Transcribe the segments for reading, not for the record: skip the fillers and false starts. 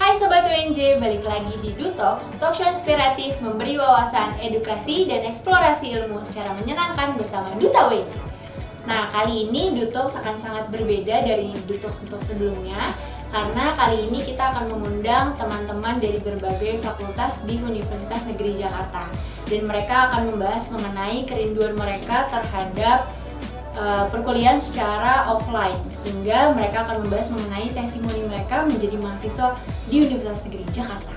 Hai Sobat UNJ, balik lagi di Dutox, talkshow inspiratif memberi wawasan, edukasi, dan eksplorasi ilmu secara menyenangkan bersama Duta UNJ. Nah, kali ini Dutox akan sangat berbeda dari Dutox sebelumnya, karena kali ini kita akan mengundang teman-teman dari berbagai fakultas di Universitas Negeri Jakarta. Dan mereka akan membahas mengenai kerinduan mereka terhadap perkuliahan secara offline, hingga mereka akan membahas mengenai testimoni mereka menjadi mahasiswa di Universitas Negeri Jakarta.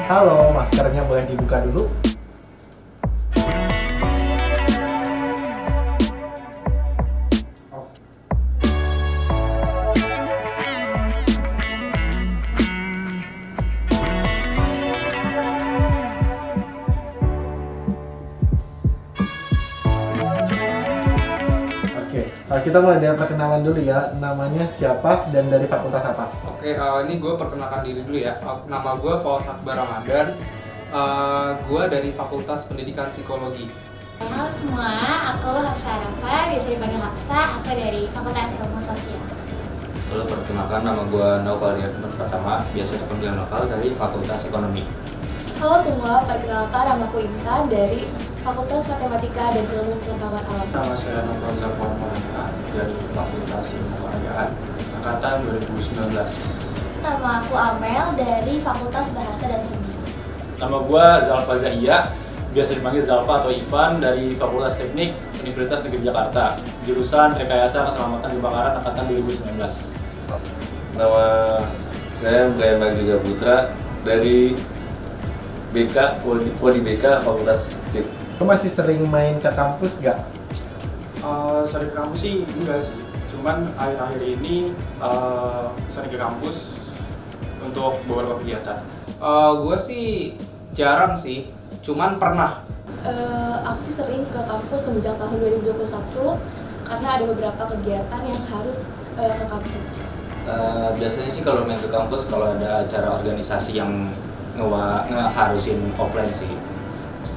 Halo, maskernya boleh dibuka dulu? Kita mulai dari perkenalan dulu ya. Namanya siapa dan dari fakultas apa? Ini gue perkenalkan diri dulu ya. Nama gue Fauz Akbar Ramadan. Gue dari Fakultas Pendidikan Psikologi. Halo semua, aku Hafsa Arafa, biasa dipanggil Hafsa, aku dari Fakultas Ilmu Sosial. Halo, perkenalkan nama gue Naufal Riafman Pratama, biasa dipanggil Naufal dari Fakultas Ekonomi. Halo semua, perkenalkan namaku Intan dari Fakultas Matematika dan Ilmu Pengetahuan Alam. Nama saya Naufal Zafar Maulana dari Fakultas Ilmu Keolahragaan angkatan 2019. Nama aku Amel dari Fakultas Bahasa dan Seni. Nama gue Zalfa Zahia, biasa dipanggil Zalfa atau Ivan dari Fakultas Teknik Universitas Negeri Jakarta, jurusan Rekayasa Keselamatan Kebakaran angkatan 2019. Nama saya Brian Magriza Putra dari BK, Prodi BK Fakultas Teknik. Kamu masih sering main ke kampus gak? Sering ke kampus sih enggak sih, cuman akhir-akhir ini sering ke kampus untuk beberapa kegiatan. Gue sih jarang sih, cuman pernah. Aku sih sering ke kampus semenjak tahun 2021 karena ada beberapa kegiatan yang harus ke kampus. Biasanya sih kalau main ke kampus kalau ada acara organisasi yang ngeharusin offline sih.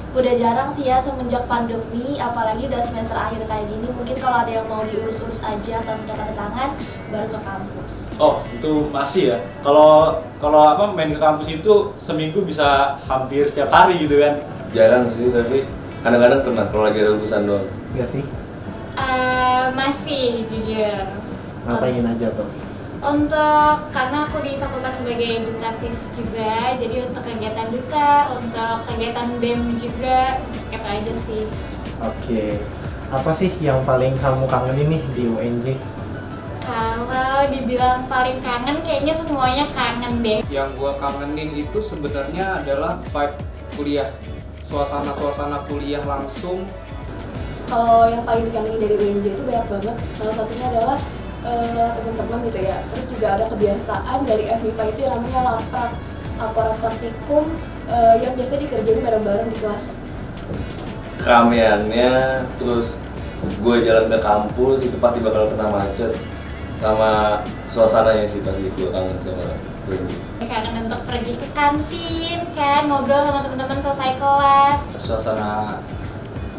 Udah jarang sih ya semenjak pandemi, apalagi udah semester akhir kayak gini. Mungkin kalau ada yang mau diurus-urus aja atau minta tanda tangan, baru ke kampus. Oh, itu masih ya. Kalau main ke kampus itu seminggu bisa hampir setiap hari gitu kan? Jarang sih, tapi kadang-kadang pernah kalau lagi ada urusan doang. Enggak sih? Masih, jujur. Ngapain aja tuh? Karena aku di fakultas sebagai duta FIS juga, jadi untuk kegiatan duta, untuk kegiatan BEM juga, itu aja sih. Oke. Apa sih yang paling kamu kangenin nih di UNJ? Kalau dibilang paling kangen, kayaknya semuanya kangen deh. Yang gue kangenin itu sebenarnya adalah vibe kuliah, suasana kuliah langsung. Kalau yang paling dikangenin dari UNJ itu banyak banget. Salah satunya adalah teman-teman gitu ya. Terus juga ada kebiasaan dari FMIPA itu yang namanya laporan praktikum yang biasa dikerjain bareng-bareng di kelas. Keramaiannya, terus gue jalan ke kampus itu pasti bakal kena macet, sama suasananya sih pasti gue kangen sama gue. Kangen untuk pergi ke kantin kan, ngobrol sama teman-teman selesai kelas. Suasana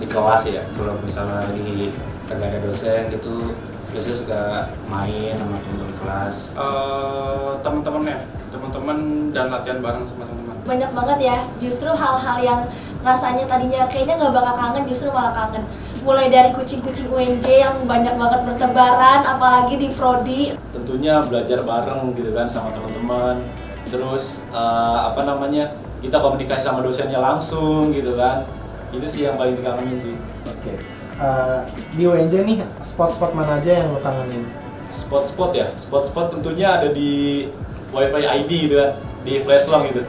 di kelas ya, kalau misalnya lagi kagak ada dosen gitu, biasanya suka main sama teman-teman kelas. Teman-teman dan latihan bareng sama teman-teman. Banyak banget ya, justru hal-hal yang rasanya tadinya kayaknya nggak bakal kangen, justru malah kangen. Mulai dari kucing-kucing UNJ yang banyak banget bertebaran, apalagi di Prodi. Tentunya belajar bareng gitu kan sama teman-teman. Terus kita komunikasi sama dosennya langsung gitu kan. Itu sih yang paling dikangenin sih. Oke. Di UNJ nih, spot-spot mana aja yang lo kangenin? Spot-spot ya? Spot-spot tentunya ada di Wi-Fi ID gitu kan, di Flashlang gitu.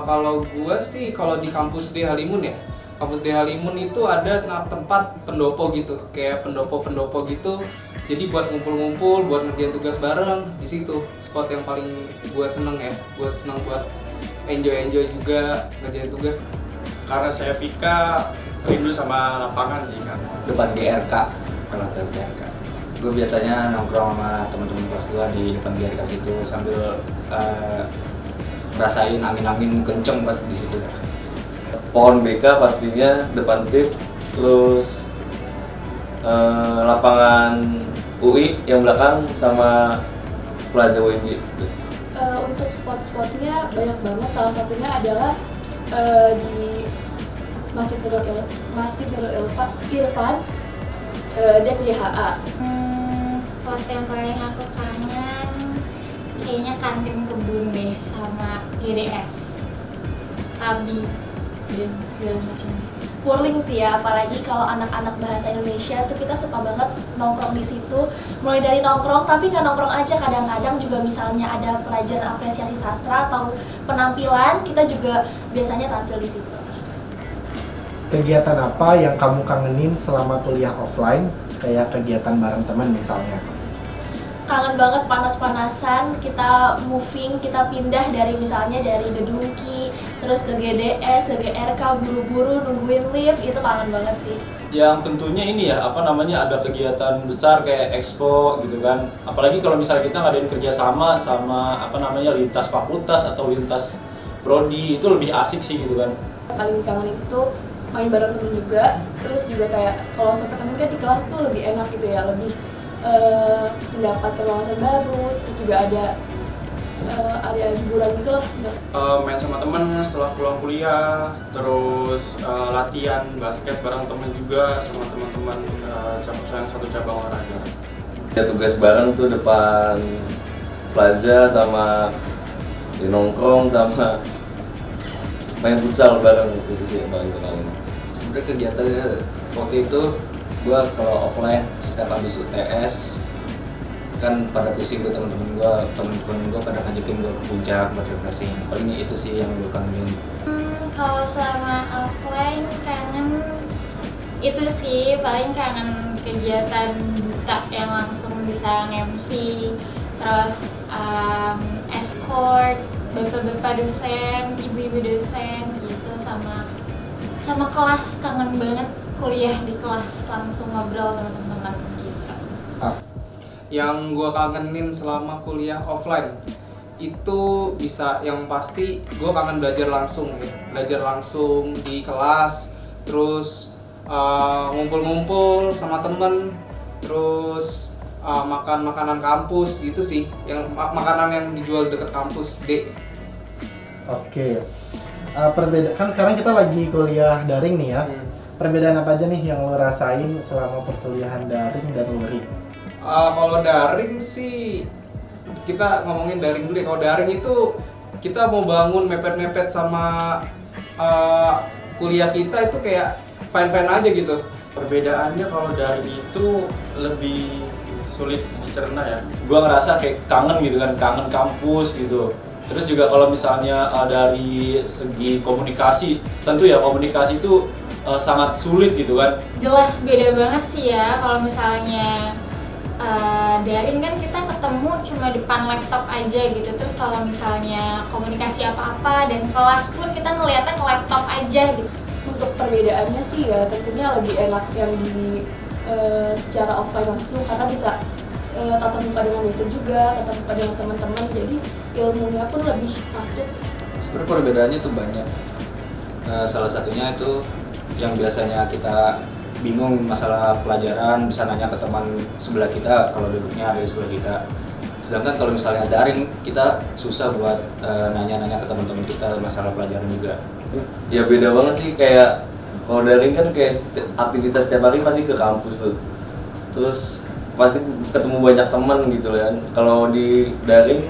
Kalau gue sih, kalau di kampus di Halimun ya, kampus di Halimun itu ada tempat pendopo gitu, kayak pendopo gitu. Jadi buat ngumpul-ngumpul, buat ngerjain tugas bareng, di situ spot yang paling gue seneng ya. Gue seneng buat enjoy juga ngerjain tugas. Karena saya Vika rindu sama lapangan sih kan. Depan GRK, kalau tahu GRK. Gue biasanya nongkrong sama teman-teman kelas gue di depan GRK situ sambil ngerasain angin-angin kenceng banget di situ. Pohon BK pastinya depan VIP, terus lapangan UI yang belakang sama Plaza UNJ. Untuk spot-spotnya banyak banget, salah satunya adalah di Masjid Nurul Irfan dan YHA. Spot yang paling aku kangen kayaknya kantin kebun deh sama GDS, Tabi dan segala macamnya. Purling sih ya, apalagi kalau anak-anak bahasa Indonesia tuh kita suka banget nongkrong di situ. Mulai dari nongkrong, tapi nggak nongkrong aja, kadang-kadang juga misalnya ada pelajaran apresiasi sastra atau penampilan, kita juga biasanya tampil di situ. Kegiatan apa yang kamu kangenin selama kuliah offline, kayak kegiatan bareng teman misalnya? Kangen banget panas-panasan, kita moving, kita pindah dari misalnya dari Gedung Ki, terus ke GDS, ke GRK, buru-buru nungguin lift, itu kangen banget sih. Yang tentunya ini ya, ada kegiatan besar kayak expo gitu kan. Apalagi kalau misalnya kita ngadain kerjasama sama lintas fakultas atau lintas prodi, itu lebih asik sih gitu kan. Paling dikangenin itu main bareng temen juga, terus juga kayak kalau sama temen kan di kelas tuh lebih enak gitu ya, lebih mendapatkan wawasan baru, terus juga ada hiburan gitu lah. Main sama temen setelah pulang kuliah, terus latihan basket bareng temen juga sama teman-teman yang satu cabang olahraga. Ya tugas bareng tuh depan Plaza sama di nongkrong sama main futsal bareng, itu sih yang paling kenalin. Sebenarnya kegiatannya waktu itu gue kalau offline setiap habis UTS kan pada pusing tuh teman-teman gue pada ngajakin gue ke puncak buat refreshing. Paling itu sih yang gue kangenin. Kalau selama offline kangen itu sih, paling kangen kegiatan duta yang langsung bisa MC, terus escort bapak-bapak dosen, ibu-ibu dosen gitu, sama kelas, kangen banget kuliah di kelas langsung ngobrol sama teman-teman gitu. Yang gue kangenin selama kuliah offline itu bisa, yang pasti gue kangen belajar langsung di kelas, terus ngumpul-ngumpul sama temen, terus makan makanan kampus gitu sih, yang makanan yang dijual deket kampus D. Oke. Perbedaan kan sekarang kita lagi kuliah daring nih ya. Perbedaan apa aja nih yang lo rasain selama perkuliahan daring dan luring? Kalau daring sih, kita ngomongin daring dulu ya. Kalau daring itu kita mau bangun mepet-mepet sama kuliah kita itu kayak fine-fine aja gitu. Perbedaannya kalau daring itu lebih sulit dicerna ya. Gua ngerasa kayak kangen gitu kan, kangen kampus gitu. Terus juga kalau misalnya dari segi komunikasi, tentu ya komunikasi itu sangat sulit gitu kan. Jelas beda banget sih ya, kalau misalnya daring kan kita ketemu cuma depan laptop aja gitu. Terus kalau misalnya komunikasi apa-apa dan kelas pun kita ngeliatnya ke laptop aja gitu. Untuk perbedaannya sih ya tentunya lebih enak yang di secara offline langsung, karena bisa tatap muka dengan dosen juga, tatap muka dengan teman-teman, jadi ilmunya pun lebih masuk. Sebenarnya perbedaannya tuh banyak. Salah satunya itu yang biasanya kita bingung masalah pelajaran bisa nanya ke teman sebelah kita kalau duduknya ada di sebelah kita. Sedangkan kalau misalnya daring kita susah buat nanya-nanya ke teman-teman kita masalah pelajaran juga. Ya beda banget sih, kayak kalau daring kan kayak aktivitas setiap hari pasti ke kampus tuh, terus pasti ketemu banyak teman gitu kan. Kalau di daring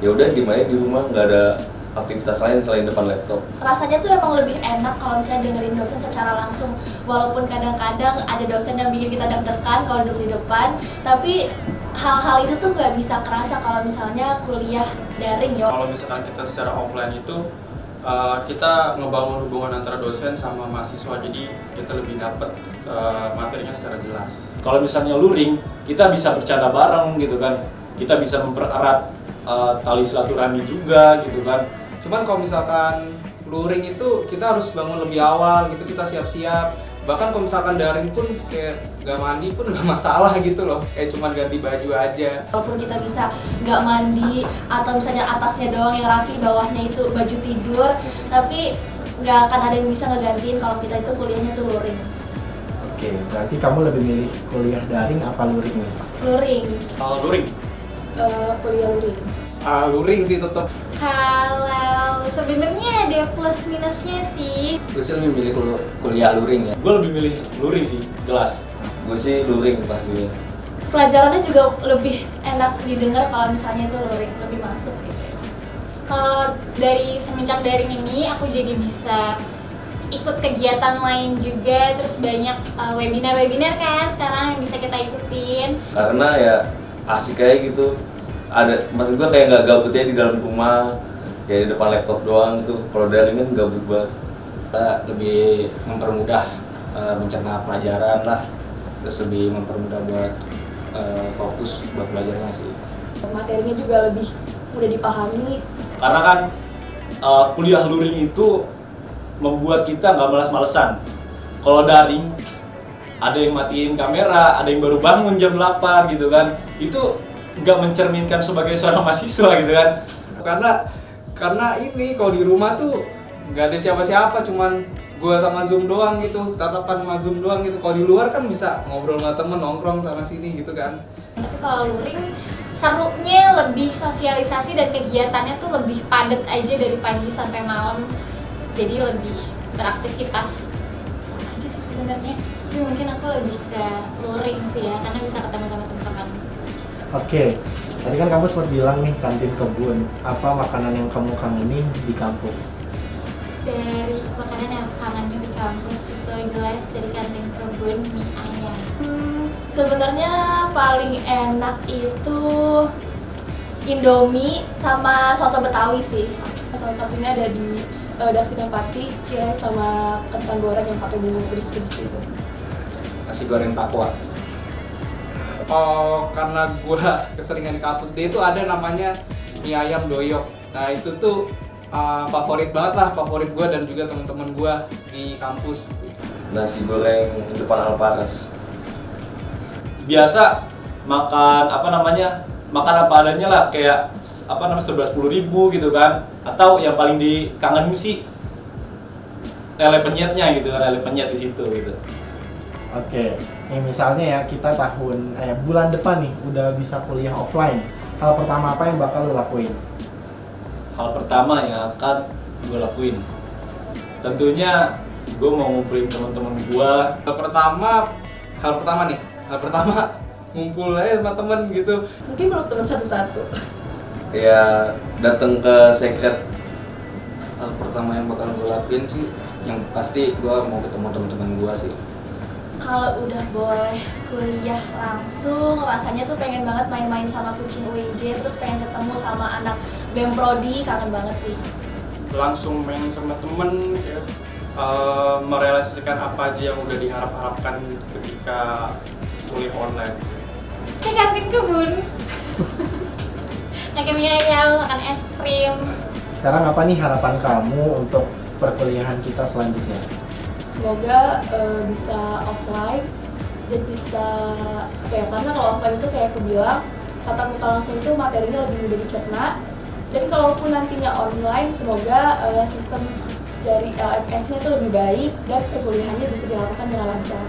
ya udah diem aja di rumah, nggak ada aktivitas lain selain depan laptop. Rasanya tuh emang lebih enak kalau misalnya dengerin dosen secara langsung, walaupun kadang-kadang ada dosen yang bikin kita deg-degan kalau duduk di depan, tapi hal-hal itu tuh nggak bisa kerasa kalau misalnya kuliah daring ya. Kalau misalkan kita secara offline itu kita ngebangun hubungan antara dosen sama mahasiswa, jadi kita lebih dapat materinya secara jelas. Kalau misalnya luring, kita bisa bercanda bareng gitu kan, kita bisa mempererat tali silaturahmi juga gitu kan. Cuman kalau misalkan luring itu kita harus bangun lebih awal gitu, kita siap-siap. Bahkan kalau misalkan daring pun kayak gak mandi pun gak masalah gitu loh, kayak cuman ganti baju aja. Walaupun kita bisa nggak mandi atau misalnya atasnya doang yang rapi, bawahnya itu baju tidur, tapi nggak akan ada yang bisa ngegantiin kalau kita itu kuliahnya tuh luring. Oke, berarti kamu lebih milih kuliah daring apa luring nih? Luring, Luring. kuliah luring. Luring sih tetap. Kalau sebenarnya ada plus minusnya sih. Gue sih lebih milih kuliah luring ya. Gue lebih milih luring sih, jelas. Gue sih luring pastinya. Pelajarannya juga lebih enak didengar kalau misalnya itu luring, lebih masuk gitu ya. Kalau dari semenjak daring ini aku jadi bisa ikut kegiatan lain juga, terus banyak webinar-webinar kan sekarang yang bisa kita ikutin. Karena ya asik kayak gitu. Ada, maksud gue kayak nggak gabutnya di dalam rumah, kayak di depan laptop doang tuh. Kalau daring kan gabut banget. Kita lebih mempermudah mencerna pelajaran lah, terus lebih mempermudah buat fokus buat belajarnya sih. Materinya juga lebih mudah dipahami. Karena kan kuliah luring itu membuat kita nggak malas-malesan. Kalau daring, ada yang matiin kamera, ada yang baru bangun jam 8 gitu kan. Itu nggak mencerminkan sebagai seorang mahasiswa gitu kan. Karena ini kalau di rumah tuh nggak ada siapa-siapa, cuman gua sama Zoom doang gitu, tatapan sama Zoom doang gitu. Kalau di luar kan bisa ngobrol sama temen, nongkrong sana sini gitu kan. Tapi kalau luring serunya lebih sosialisasi dan kegiatannya tuh lebih padat aja dari pagi sampai malam. Jadi lebih beraktivitas, sama aja sih sebenarnya. Tapi mungkin aku lebih ke luring sih ya, karena bisa ketemu sama teman-teman. Oke, tadi kan kamu sempat bilang nih kantin kebun. Apa makanan yang kamu kangenin di kampus? Dari makanan yang kangennya di kampus itu jelas dari kantin kebun mie ayam. Sebenarnya paling enak itu Indomie sama soto Betawi sih. Salah satunya ada di Daksina-Pati, cireng sama kentang goreng yang pakai bumbu pedes-pedes itu. Nasi goreng takwa. Oh, karena gua keseringan di kampus dia itu ada namanya mie ayam doyok. Nah itu tuh favorit banget lah, favorit gua dan juga teman-teman gua di kampus. Nasi goreng depan Alparas. Biasa makan makan apa adanya lah, kayak serba 10.000 gitu kan. Atau yang paling dikangenin sih lele penyetnya gitu kan, lele penyet di situ gitu. Oke, nih misalnya ya kita bulan depan nih udah bisa kuliah offline. Hal pertama apa yang bakal lo lakuin? Hal pertama yang akan gue lakuin, tentunya gue mau ngumpulin teman-teman gue. Hal pertama ngumpul aja sama temen gitu. Mungkin meluk teman satu-satu. Ya datang ke secret. Hal pertama yang bakal gue lakuin sih, yang pasti gue mau ketemu teman-teman gue sih. Kalau udah boleh kuliah langsung, rasanya tuh pengen banget main-main sama kucing UNJ, terus pengen ketemu sama anak BEM Prodi, kangen banget sih. Langsung main sama temen ya, merealisasikan apa aja yang udah diharap-harapkan ketika kuliah online. Ke kantin kebun. Makan mie ayam, makan es krim. Sekarang apa nih harapan kamu untuk perkuliahan kita selanjutnya? Semoga bisa offline dan bisa karena kalau offline itu kayak aku bilang, tatap muka langsung itu materinya lebih mudah dicerna. Dan kalaupun nantinya online, semoga sistem dari LMS-nya itu lebih baik dan perkuliahannya bisa dilakukan dengan lancar.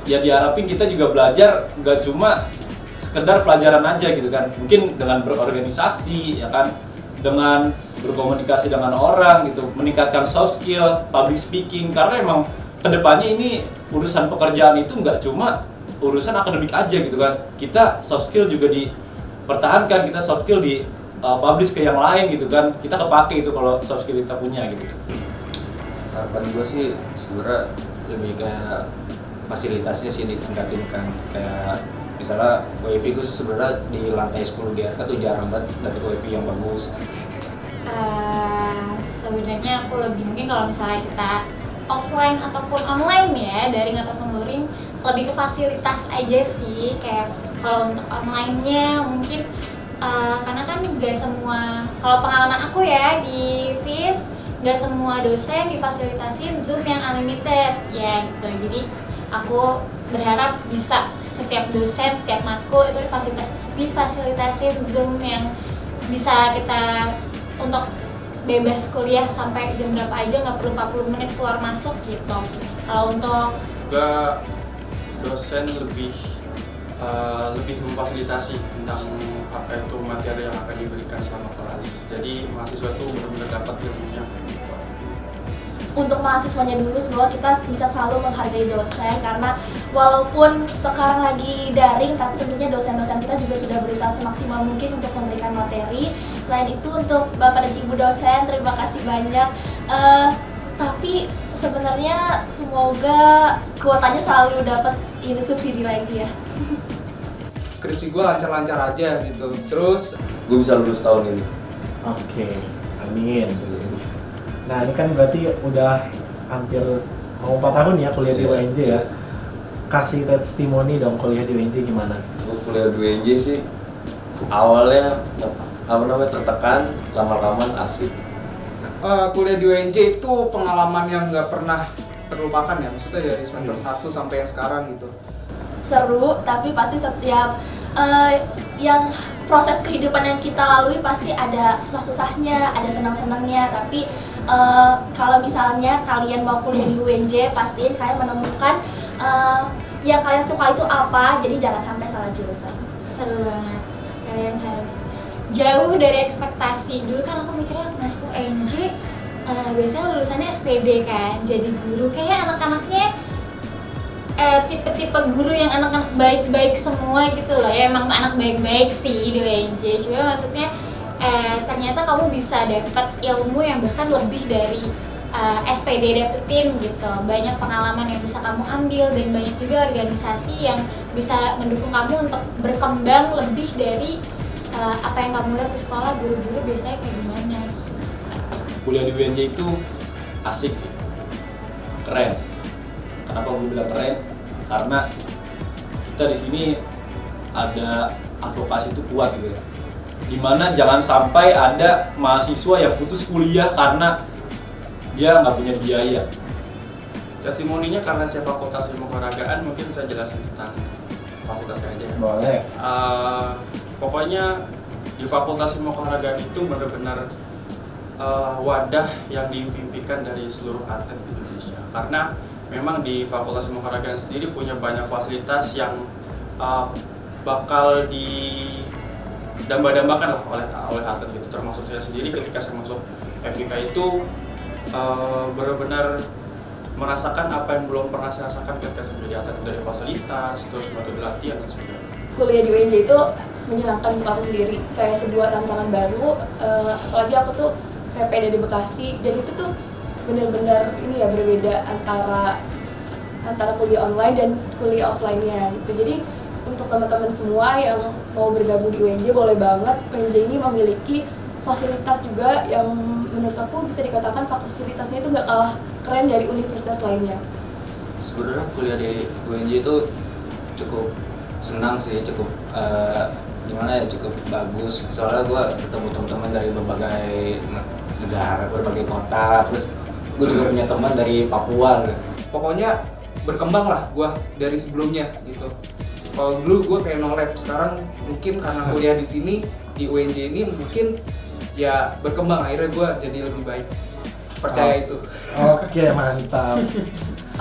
Ya diharapin kita juga belajar nggak cuma sekedar pelajaran aja gitu kan, mungkin dengan berorganisasi ya kan, dengan berkomunikasi dengan orang gitu, meningkatkan soft skill, public speaking, karena emang kedepannya ini urusan pekerjaan itu nggak cuma urusan akademik aja gitu kan, kita soft skill juga dipertahankan, kita soft skill di publish ke yang lain gitu kan, kita kepake itu kalau soft skill kita punya gitu. Harapan gue sih sebenarnya lebih kayak fasilitasnya sih ditingkatin kan, kayak misalnya wifi gue sebenarnya di lantai 10 GRK tuh jarang banget dapet wifi yang bagus. Sebenarnya aku lebih mungkin kalau misalnya kita offline ataupun online ya, daring ataupun luring, lebih ke fasilitas aja sih. Kayak kalau untuk online-nya mungkin karena kan gak semua, kalau pengalaman aku ya di FIS, gak semua dosen difasilitasin Zoom yang unlimited ya gitu. Jadi aku berharap bisa setiap dosen, setiap matkul itu difasilitasin Zoom yang bisa kita untuk bebas kuliah sampai jam berapa aja, nggak perlu 40 menit keluar masuk gitu. Kalau untuk Juga dosen lebih memfasilitasi tentang apa itu materi yang akan diberikan selama kelas. Jadi mahasiswa itu benar-benar dapat ilmunya. Untuk mahasiswanya dulu, semoga kita bisa selalu menghargai dosen, karena walaupun sekarang lagi daring, tapi tentunya dosen-dosen kita juga sudah berusaha semaksimal mungkin untuk memberikan materi. Selain itu untuk Bapak dan Ibu dosen, terima kasih banyak. Tapi sebenarnya semoga kuotanya selalu dapat ini subsidi lagi ya. Skripsi gue lancar-lancar aja gitu. Terus Gue bisa lulus tahun ini. Oke, amin. Nah ini kan berarti udah hampir mau 4 tahun ya kuliah di UNJ ya. Kasih testimoni dong kuliah di UNJ gimana? Gue kuliah di UNJ sih awalnya tertekan, lama-laman asik. kuliah di UNJ itu pengalaman yang nggak pernah terlupakan ya, maksudnya dari semester 1 sampai yang sekarang gitu. Seru, tapi pasti setiap yang proses kehidupan yang kita lalui pasti ada susah-susahnya, ada senang-senangnya. Tapi kalau misalnya kalian mau kuliah di UNJ, pastiin kalian menemukan yang kalian suka itu apa, jadi jangan sampai salah jurusan. Seru banget, kalian harus jauh dari ekspektasi. Dulu kan aku mikirnya masuk UNJ biasanya lulusannya SPD kan, jadi guru kayak anak-anaknya tipe-tipe guru yang anak-anak baik-baik semua gitu loh ya. Emang anak baik-baik sih di UNJ, cuma maksudnya ternyata kamu bisa dapat ilmu yang bahkan lebih dari SPD dapetin gitu. Banyak pengalaman yang bisa kamu ambil dan banyak juga organisasi yang bisa mendukung kamu untuk berkembang lebih dari apa yang kamu lihat di sekolah. Guru-guru biasanya kayak gimana gitu. Kuliah di UNJ itu asik sih, keren. Kenapa gue bilang keren? Karena kita di sini ada advokasi itu kuat gitu ya. Dimana jangan sampai ada mahasiswa yang putus kuliah karena dia nggak punya biaya. Testimoninya karena saya fakultas ilmu keolahragaan, mungkin saya jelasin tentang fakultas saya aja ya. Boleh. Pokoknya di fakultas ilmu keolahragaan itu benar-benar wadah yang diimpikan dari seluruh atlet di Indonesia. Karena memang di fakultas ilmu keolahragaan sendiri punya banyak fasilitas yang bakal didamba-dambakan lah oleh atlet gitu. Termasuk saya sendiri ketika saya masuk FIK itu benar-benar merasakan apa yang belum pernah saya rasakan ketika saya menjadi atlet, dari fasilitas, terus metode latihan dan sebagainya. Kuliah di UNJ itu menyenangkan untuk aku sendiri, kayak sebuah tantangan baru. Apalagi aku tuh PP dari Bekasi, dan itu tuh benar-benar ini ya, berbeda antara kuliah online dan kuliah offline-nya gitu. Jadi untuk teman-teman semua yang mau bergabung di UNJ, boleh banget. UNJ ini memiliki fasilitas juga yang menurut aku bisa dikatakan fasilitasnya itu nggak kalah keren dari universitas lainnya. Sebenarnya kuliah di UNJ itu cukup senang sih, cukup gimana ya, cukup bagus. Soalnya gue ketemu teman-teman dari berbagai negara, berbagai kota, terus gue juga punya teman dari Papua. Pokoknya berkembang lah gue dari sebelumnya gitu. Kalau dulu gue kayak no lab, sekarang mungkin karena kuliah di sini di UNJ ini mungkin ya berkembang, akhirnya gue jadi lebih baik. Percaya itu. Oke, mantap.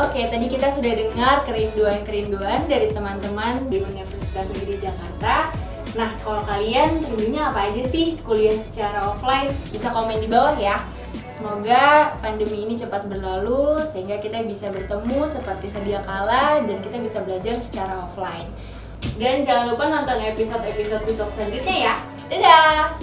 Oke, tadi kita sudah dengar kerinduan-kerinduan dari teman-teman di Universitas Negeri Jakarta. Nah, kalau kalian rindunya apa aja sih kuliah secara offline? Bisa komen di bawah ya. Semoga pandemi ini cepat berlalu sehingga kita bisa bertemu seperti sedia kala dan kita bisa belajar secara offline. Dan jangan lupa nonton episode-episode Dutok selanjutnya ya. Dadah!